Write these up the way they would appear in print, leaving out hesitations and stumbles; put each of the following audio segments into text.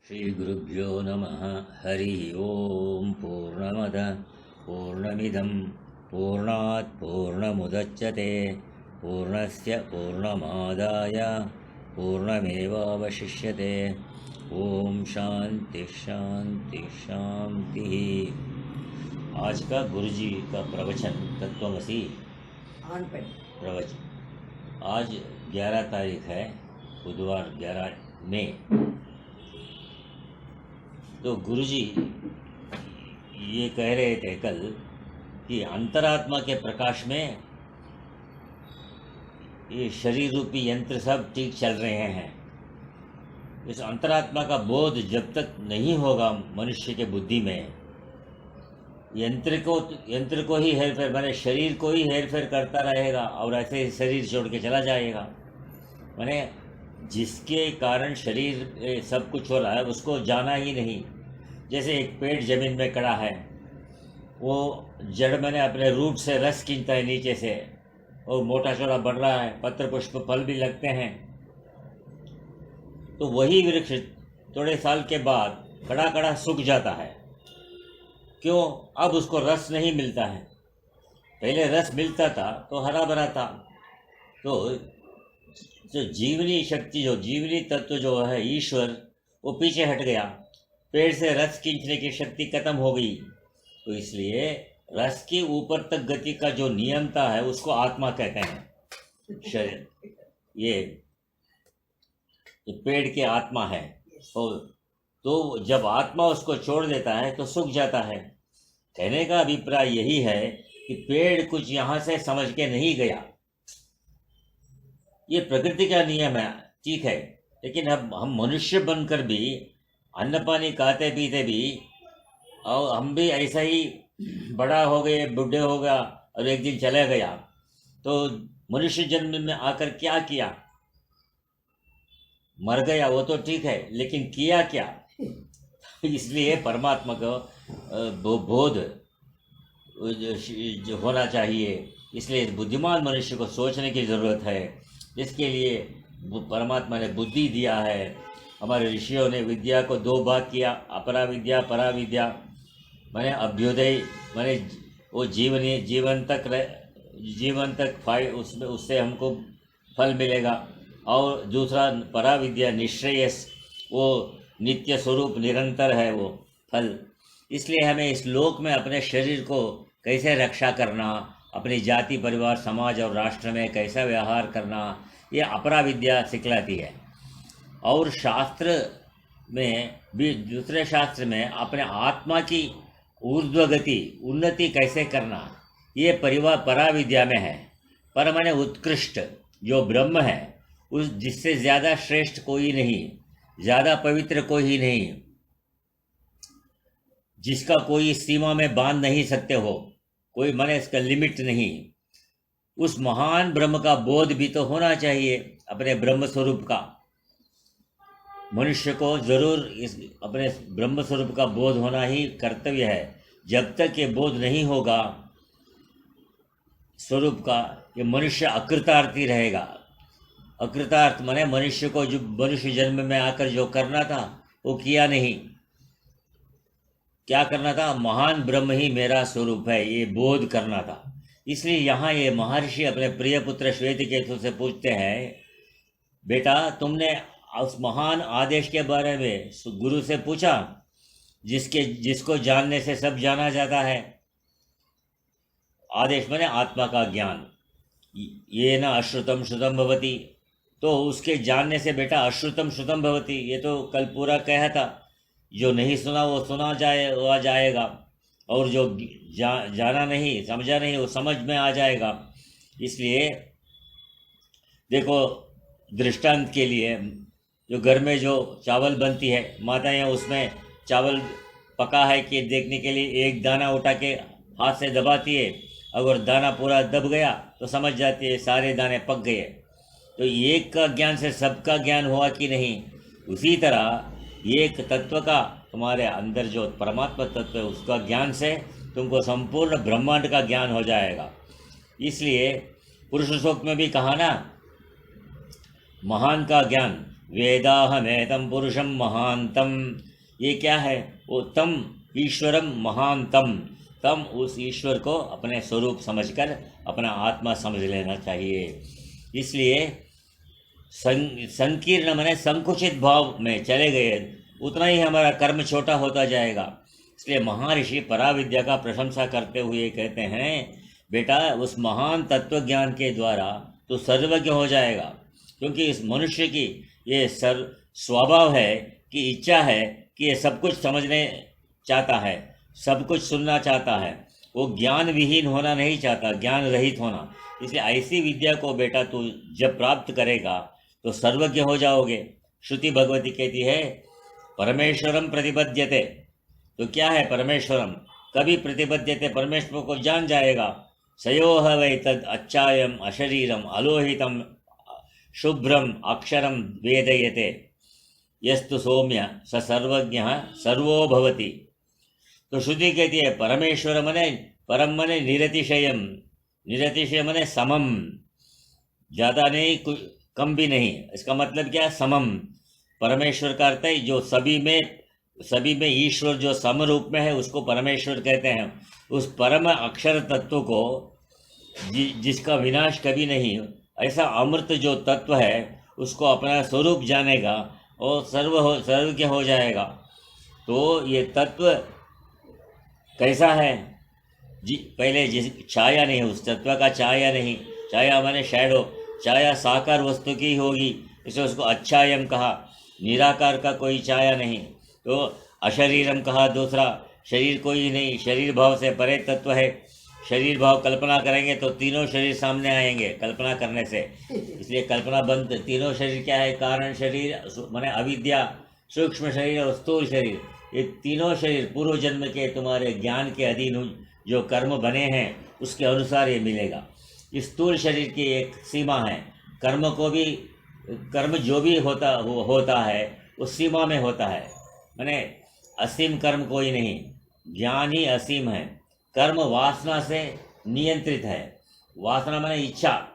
श्रीगुरुभ्यो नमः। हरि ओम। पूर्णमदः पूर्णमिदं पूर्णात् पूर्णमुदच्यते पूर्णस्य पूर्णमादाय पूर्णमेवावशिष्यते। ओम शांति शांति शांति। आज का गुरुजी का प्रवचन तत्वमसी प्रवचन। आज 11 तारीख है, बुधवार 11 मई। तो गुरुजी ये कह रहे थे कल कि अंतरात्मा के प्रकाश में ये शरीर रूपी यंत्र सब ठीक चल रहे हैं। इस अंतरात्मा का बोध जब तक नहीं होगा मनुष्य के बुद्धि में, यंत्र को ही हेरफेर, माने शरीर को ही हेरफेर करता रहेगा और ऐसे ही शरीर छोड़ के चला जाएगा। माने जिसके कारण शरीर सब कुछ हो रहा है उसको जाना ही नहीं। जैसे एक पेड़ जमीन में खड़ा है, वो जड़ मैंने अपने रूट से रस खींचता है नीचे से, और मोटा चौड़ा बढ़ रहा है, पत्र पुष्प फल भी लगते हैं। तो वही वृक्ष थोड़े साल के बाद खड़ा खड़ा सूख जाता है। क्यों? अब उसको रस नहीं मिलता है। पहले रस मिलता था तो हरा भरा था। तो जो जीवनी शक्ति, जो जीवनी तत्व जो है ईश्वर, वो पीछे हट गया। पेड़ से रस खींचने की शक्ति खत्म हो गई। तो इसलिए रस की ऊपर तक गति का जो नियमता है उसको आत्मा कहते हैं। शरीर ये पेड़ के आत्मा है। तो जब आत्मा उसको छोड़ देता है तो सूख जाता है। कहने का अभिप्राय यही है कि पेड़ कुछ यहाँ से समझ के नहीं गया। ये प्रकृति का नियम है, ठीक है। लेकिन अब हम मनुष्य बनकर भी अन्न पानी खाते पीते भी, और हम भी ऐसा ही बड़ा हो गए, बूढ़े हो गया और एक दिन चला गया। तो मनुष्य जन्म में आकर क्या किया? मर गया, वो तो ठीक है, लेकिन किया क्या? इसलिए परमात्मा को बोध होना चाहिए। इसलिए बुद्धिमान मनुष्य को सोचने की ज़रूरत है, जिसके लिए परमात्मा ने बुद्धि दिया है। हमारे ऋषियों ने विद्या को 2 भाग किया, अपरा विद्या परा विद्या। मैंने अभ्युदय, मैंने वो जीवन तक उसमें उससे हमको फल मिलेगा। और दूसरा परा विद्या निश्रेयस, वो नित्य स्वरूप निरंतर है वो फल। इसलिए हमें इस लोक में अपने शरीर को कैसे रक्षा करना, अपनी जाति परिवार समाज और राष्ट्र में कैसा व्यवहार करना, ये अपरा विद्या सिखलाती है। और शास्त्र में भी, दूसरे शास्त्र में अपने आत्मा की ऊर्ध्वगति उन्नति कैसे करना, ये परा विद्या में है। पर माने उत्कृष्ट जो ब्रह्म है, उस जिससे ज़्यादा श्रेष्ठ कोई नहीं, ज़्यादा पवित्र कोई नहीं, जिसका कोई सीमा में बांध नहीं सकते हो, कोई माने इसका लिमिट नहीं। उस महान ब्रह्म का बोध भी तो होना चाहिए, अपने ब्रह्म स्वरूप का। मनुष्य को जरूर इस अपने ब्रह्म स्वरूप का बोध होना ही कर्तव्य है। जब तक ये बोध नहीं होगा स्वरूप का, ये मनुष्य अकृतार्थी रहेगा। अकृतार्थ माने मनुष्य को जो मनुष्य जन्म में आकर जो करना था वो किया नहीं। क्या करना था? महान ब्रह्म ही मेरा स्वरूप है, ये बोध करना था। इसलिए यहाँ ये महर्षि अपने प्रिय पुत्र श्वेतकेतु से पूछते हैं, बेटा तुमने उस महान आदेश के बारे में गुरु से पूछा, जिसको जानने से सब जाना जाता है। आदेश माने आत्मा का ज्ञान। ये ना अश्रुतम श्रुतम भवति, तो उसके जानने से बेटा अश्रुतम श्रुतम भवति, ये तो कल पूरा कहा था। जो नहीं सुना वो सुना जाएगा, और जो जाना नहीं, समझा नहीं, वो समझ में आ जाएगा। इसलिए देखो, दृष्टांत के लिए जो घर में जो चावल बनती है, माताएं उसमें चावल पका है कि देखने के लिए एक दाना उठा के हाथ से दबाती है। अगर दाना पूरा दब गया तो समझ जाती है सारे दाने पक गए। तो एक का ज्ञान से सबका ज्ञान हुआ कि नहीं, उसी तरह एक तत्व का, तुम्हारे अंदर जो परमात्मा तत्व है उसका ज्ञान से तुमको संपूर्ण ब्रह्मांड का ज्ञान हो जाएगा। इसलिए पुरुष सूक्त में भी कहा ना, महान का ज्ञान, वेदाहमेतं पुरुषं महांतम। ये क्या है? वो तम ईश्वरम महांतम, तम उस ईश्वर को अपने स्वरूप समझकर अपना आत्मा समझ लेना चाहिए। इसलिए संकीर्ण माने संकुचित भाव में चले गए उतना ही हमारा कर्म छोटा होता जाएगा। इसलिए महर्षि पराविद्या का प्रशंसा करते हुए कहते हैं, बेटा उस महान तत्व ज्ञान के द्वारा तो सर्वज्ञ हो जाएगा, क्योंकि इस मनुष्य की ये स्वभाव है कि इच्छा है कि ये सब कुछ समझने चाहता है, सब कुछ सुनना चाहता है, वो ज्ञान विहीन होना नहीं चाहता, ज्ञान रहित होना। इसलिए ऐसी विद्या को बेटा तू जब प्राप्त करेगा तो सर्वज्ञ हो जाओगे। श्रुति भगवती कहती है परमेश्वरम प्रतिपद्यते। तो क्या है परमेश्वरम? कभी प्रतिपद्यते, परमेश्वर को जान जाएगा। सयोह वै तद अच्छायम अशरीरम अलोहितम शुभ्रम अक्षरम वेदयते यस्तु सौम्य स सर्वज्ञ सर्वो भवति। तो श्रुति कहती है परमेश्वर मने परम मने निरतिशयम, निरतिशय मने समम, ज़्यादा नहीं कम भी नहीं। इसका मतलब क्या? समम। परमेश्वर का अर्थ है जो सभी में ईश्वर जो सम रूप में है उसको परमेश्वर कहते हैं। उस परम अक्षर तत्व को जिसका विनाश कभी नहीं, ऐसा अमृत जो तत्व है उसको अपना स्वरूप जानेगा और सर्वज्ञ हो जाएगा। तो ये तत्व कैसा है जी? पहले जिस छाया नहीं, उस तत्व का छाया नहीं, छाया माने शैडो, छाया साकार वस्तु की होगी, इसलिए उसको अच्छायम कहा। निराकार का कोई छाया नहीं। तो अशरीरम कहा, दूसरा शरीर कोई नहीं, शरीर भाव से परे तत्व है। शरीर भाव कल्पना करेंगे तो तीनों शरीर सामने आएंगे कल्पना करने से, इसलिए कल्पना बंद। तीनों शरीर क्या है? कारण शरीर माने अविद्या, सूक्ष्म शरीर और स्थूल शरीर। ये तीनों शरीर पूर्व जन्म के तुम्हारे ज्ञान के अधीन जो कर्म बने हैं उसके अनुसार ये मिलेगा। इस स्थूल शरीर की एक सीमा है। कर्म जो भी होता है उस सीमा में होता है, माने असीम कर्म कोई नहीं, ज्ञान ही असीम है। कर्म वासना से नियंत्रित है। वासना माने इच्छा,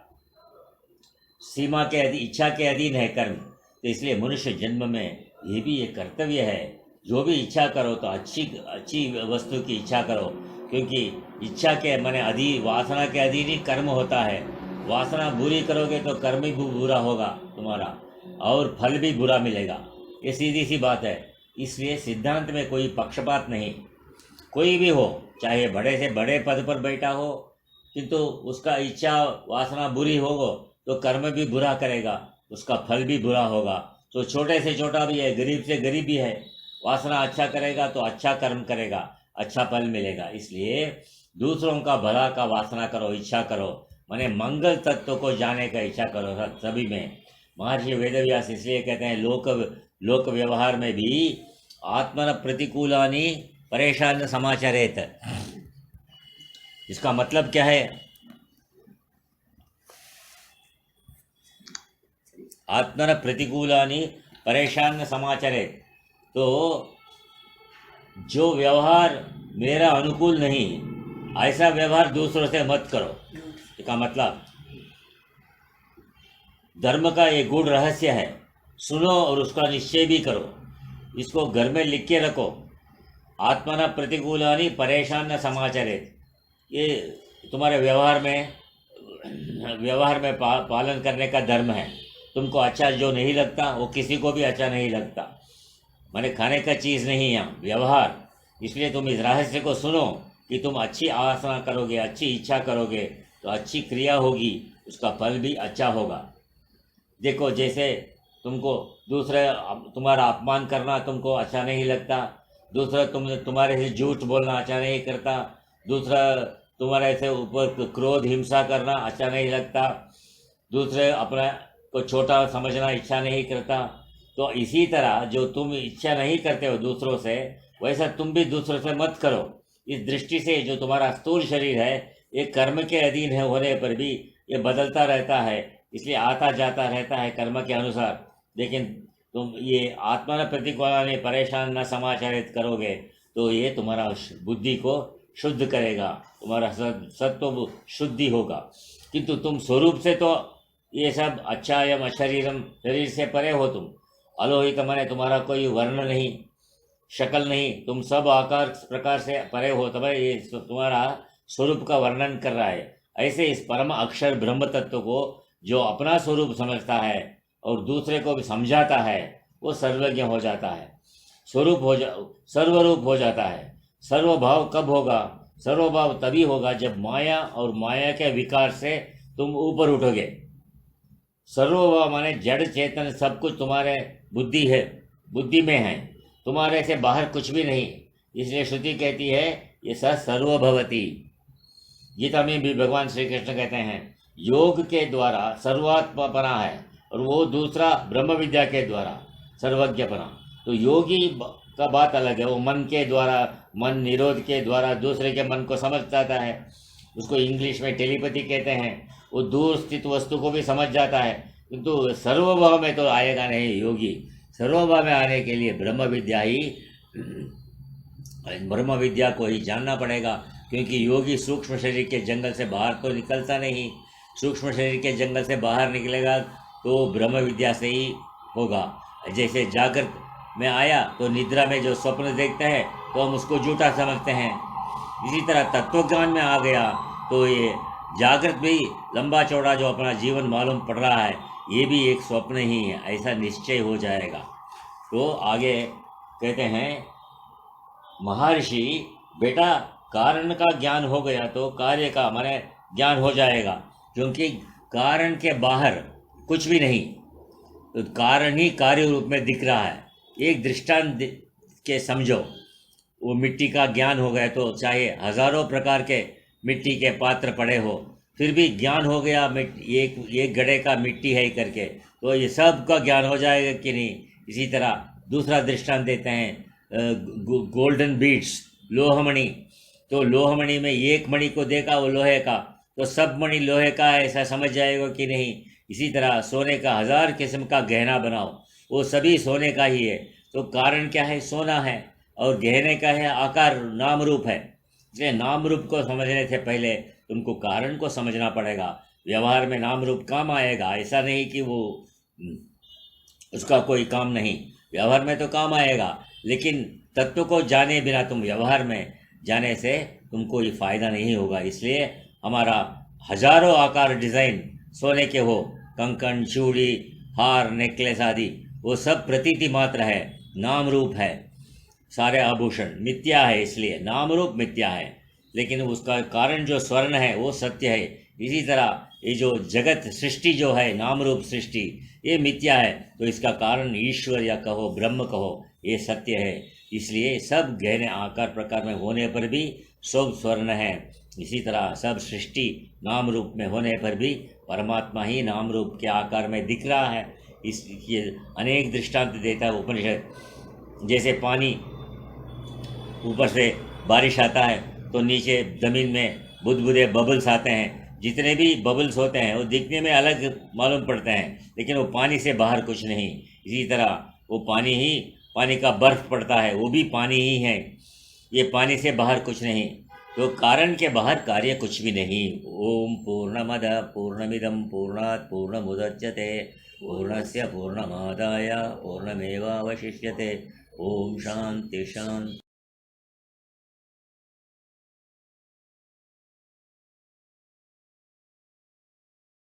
सीमा के इच्छा के अधीन है कर्म। तो इसलिए मनुष्य जन्म में ये भी एक कर्तव्य है, जो भी इच्छा करो तो अच्छी वस्तु की इच्छा करो, क्योंकि इच्छा के माने वासना के अधीन ही कर्म होता है। वासना बुरी करोगे तो कर्म भी बुरा होगा तुम्हारा और फल भी बुरा मिलेगा। ये सीधी सी बात है। इसलिए सिद्धांत में कोई पक्षपात नहीं। कोई भी हो, चाहे बड़े से बड़े पद पर बैठा हो, किंतु उसका इच्छा वासना बुरी होगा तो कर्म भी बुरा करेगा, उसका फल भी बुरा होगा। तो छोटे से छोटा भी है, गरीब से गरीब भी है, वासना अच्छा करेगा तो अच्छा कर्म करेगा, अच्छा फल मिलेगा। इसलिए दूसरों का भला का वासना करो, इच्छा करो, माने मंगल तत्व को जाने का इच्छा करो सभी में। महर्षि वेदव्यास इसलिए कहते हैं लोक व्यवहार में भी आत्मन प्रतिकूलानि परेशान समाचरेत। इसका मतलब क्या है? आत्मन प्रतिकूलानि परेशान समाचरेत। तो जो व्यवहार मेरा अनुकूल नहीं, ऐसा व्यवहार दूसरों से मत करो। इसका मतलब धर्म का ये गूढ़ रहस्य है, सुनो और उसका निश्चय भी करो। इसको घर में लिख के रखो। आत्मना प्रतिकूलानि परेशान न समाचरेत। ये तुम्हारे व्यवहार में पालन करने का धर्म है। तुमको अच्छा जो नहीं लगता वो किसी को भी अच्छा नहीं लगता, माने खाने का चीज़ नहीं है व्यवहार। इसलिए तुम इस रहस्य को सुनो कि तुम अच्छी आसना करोगे, अच्छी इच्छा करोगे तो अच्छी क्रिया होगी, उसका फल भी अच्छा होगा। देखो, जैसे तुमको तुम्हारा अपमान करना तुमको अच्छा नहीं लगता, दूसरा तुम्हारे से झूठ बोलना अच्छा नहीं करता, दूसरा तुम्हारे से ऊपर क्रोध हिंसा करना अच्छा नहीं लगता, दूसरे अपना को छोटा समझना इच्छा नहीं करता। तो इसी तरह जो तुम इच्छा नहीं करते हो दूसरों से, वैसा तुम भी दूसरों से मत करो। इस दृष्टि से जो तुम्हारा स्थूल शरीर है ये कर्म के अधीन है होने पर भी ये बदलता रहता है, इसलिए आता जाता रहता है कर्म के अनुसार। लेकिन तुम ये आत्मा न प्रतिकूलानि परेशान न समाचरित करोगे तो ये तुम्हारा बुद्धि को शुद्ध करेगा, तुम्हारा सत्व शुद्धि होगा। किंतु तुम स्वरूप से तो ये सब अच्छायम अशरीरम, शरीर से परे हो तुम, अलोहित माने तुम्हारा कोई वर्ण नहीं, शक्ल नहीं, तुम सब आकार प्रकार से परे हो, तुम्हारे ये तुम्हारा स्वरूप का वर्णन कर रहा है। ऐसे इस परम अक्षर ब्रह्म तत्व को जो अपना स्वरूप समझता है और दूसरे को भी समझाता है, वो सर्वज्ञ हो जाता है, सर्वरूप हो जाता है। सर्वभाव कब होगा? सर्वभाव तभी होगा जब माया और माया के विकार से तुम ऊपर उठोगे। सर्वभाव माने जड़ चेतन सब कुछ तुम्हारे बुद्धि है, बुद्धि में है, तुम्हारे से बाहर कुछ भी नहीं। इसलिए श्रुति कहती है ये स सर्वभवती। गीता में भी भगवान श्री कृष्ण कहते हैं योग के द्वारा सर्वात्मपना है और वो दूसरा ब्रह्म विद्या के द्वारा सर्वज्ञपना। तो योगी का बात अलग है, वो मन के द्वारा, मन निरोध के द्वारा दूसरे के मन को समझ जाता है, उसको इंग्लिश में टेलीपैथी कहते हैं। वो दूर स्थित वस्तु को भी समझ जाता है, किंतु सर्वभाव में तो आएगा नहीं योगी। सर्वभाव में आने के लिए ब्रह्म विद्या को ही जानना पड़ेगा, क्योंकि योगी सूक्ष्म शरीर के जंगल से बाहर तो निकलता नहीं। सूक्ष्म शरीर के जंगल से बाहर निकलेगा तो ब्रह्म विद्या से ही होगा। जैसे जागृत में आया तो निद्रा में जो स्वप्न देखते हैं तो हम उसको झूठा समझते हैं। इसी तरह तत्व ज्ञान में आ गया तो ये जागृत भी लंबा चौड़ा जो अपना जीवन मालूम पड़ रहा है ये भी एक स्वप्न ही है, ऐसा निश्चय हो जाएगा। तो आगे कहते हैं महर्षि बेटा कारण का ज्ञान हो गया तो कार्य का माने ज्ञान हो जाएगा, क्योंकि कारण के बाहर कुछ भी नहीं, तो कारण ही कार्य रूप में दिख रहा है। एक दृष्टांत के समझो, वो मिट्टी का ज्ञान हो गया तो चाहे हजारों प्रकार के मिट्टी के पात्र पड़े हो फिर भी ज्ञान हो गया एक घड़े का मिट्टी है करके, तो ये सब का ज्ञान हो जाएगा कि नहीं। इसी तरह दूसरा दृष्टांत देते हैं गोल्डन बीड्स, लोहमणि। तो लोहमणि में एक मणि को देखा वो लोहे का, तो सब मणि लोहे का है ऐसा समझ जाएगा कि नहीं। इसी तरह सोने का 1000 किस्म का गहना बनाओ, वो सभी सोने का ही है। तो कारण क्या है? सोना है, और गहने का है आकार, नाम रूप है। इसलिए नाम रूप को समझने से पहले तुमको कारण को समझना पड़ेगा। व्यवहार में नाम रूप काम आएगा, ऐसा नहीं कि वो उसका कोई काम नहीं, व्यवहार में तो काम आएगा, लेकिन तत्व को जाने बिना तुम व्यवहार में जाने से तुमको ये फायदा नहीं होगा। इसलिए हमारा हजारों आकार डिजाइन सोने के हो, कंकन, चूड़ी, हार, नेकलेस आदि, वो सब प्रतीति मात्र है, नाम रूप है। सारे आभूषण मिथ्या है, इसलिए नाम रूप मिथ्या है, लेकिन उसका कारण जो स्वर्ण है वो सत्य है। इसी तरह ये जो जगत सृष्टि जो है, नाम रूप सृष्टि, ये मिथ्या है, तो इसका कारण ईश्वर या कहो ब्रह्म कहो, ये सत्य है। इसलिए सब गहने आकार प्रकार में होने पर भी सब स्वर्ण है। इसी तरह सब सृष्टि नाम रूप में होने पर भी परमात्मा ही नाम रूप के आकार में दिख रहा है। इसलिए अनेक दृष्टांत देता है उपनिषद। जैसे पानी ऊपर से बारिश आता है तो नीचे ज़मीन में बुदबुदे बबल्स आते हैं, जितने भी बबल्स होते हैं वो दिखने में अलग मालूम पड़ते हैं, लेकिन वो पानी से बाहर कुछ नहीं। इसी तरह वो पानी का बर्फ पड़ता है, वो भी पानी ही है, ये पानी से बाहर कुछ नहीं। तो कारण के बाहर कार्य कुछ भी नहीं। ओम पूर्णमद पूर्णमिदं पूर्णात् पूर्णमुदच्यते पूर्णस्य पूर्णमादाय पूर्णमेवावशिष्यते। ओम शांति शांति।